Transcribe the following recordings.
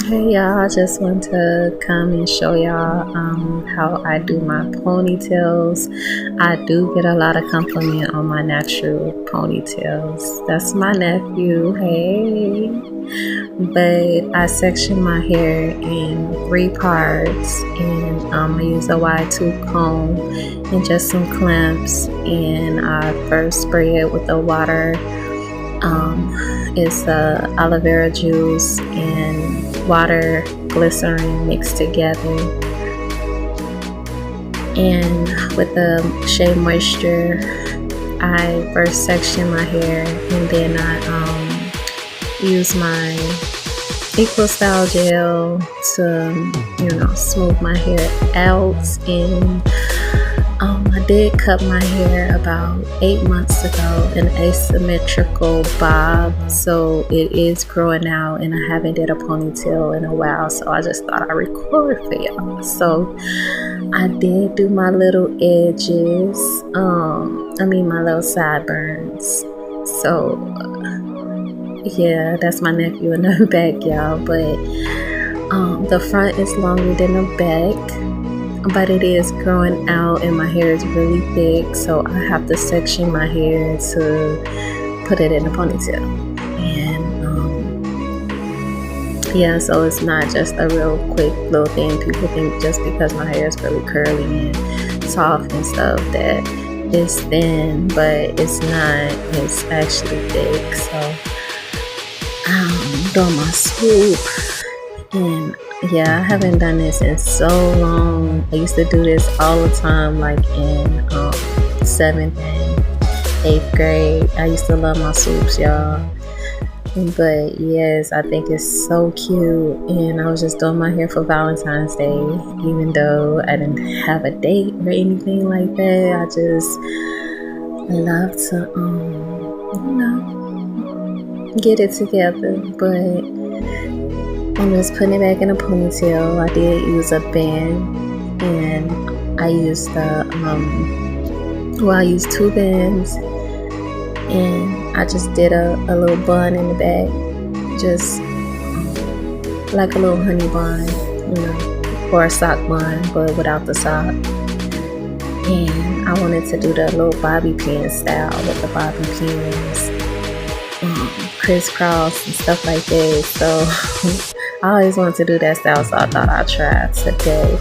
Hey y'all, I just want to come and show y'all how I do my ponytails. I do get a lot of compliment on my natural ponytails. That's my nephew, hey. But I section my hair in 3 parts, and I use a wide tooth comb and just some clamps, and I first spray it with the water. It's aloe vera juice and water, glycerin mixed together. And with the Shea Moisture, I first section my hair, and then I use my equal style gel to smooth my hair out. And I did cut my hair about 8 months ago, an asymmetrical bob, so it is growing out, and I haven't did a ponytail in a while, so I just thought I'd record for y'all. So I did do my little edges, my little sideburns. So yeah, that's my nephew in the back, y'all. But the front is longer than the back, but it is growing out, and my hair is really thick, so I have to section my hair to put it in a ponytail. And yeah, so it's not just a real quick little thing. People think just because my hair is really curly and soft and stuff that it's thin, but it's not. It's actually thick. So I'm doing my swoop, and yeah, I haven't done this in so long. I used to do this all the time, like in 7th and 8th grade. I used to love my swoops, y'all. But yes, I think it's so cute, and I was just doing my hair for Valentine's Day, even though I didn't have a date or anything like that. I just love to, get it together. But I'm just putting it back in a ponytail. I did use a band, and I used I used 2 bands, and I just did a little bun in the back, just like a little honey bun, or a sock bun, but without the sock. And I wanted to do the little bobby pin style with the bobby pins, crisscross and stuff like that. So I always wanted to do that style, so I thought I'd try today.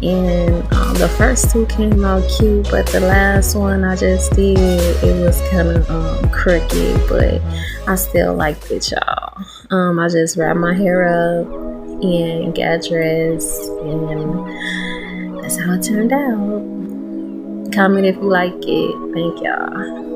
And the first 2 came out cute, but the last one I just did, it was kind of crooked, but I still liked it, y'all. I just wrapped my hair up and got dressed, and that's how it turned out. Comment if you like it. Thank y'all.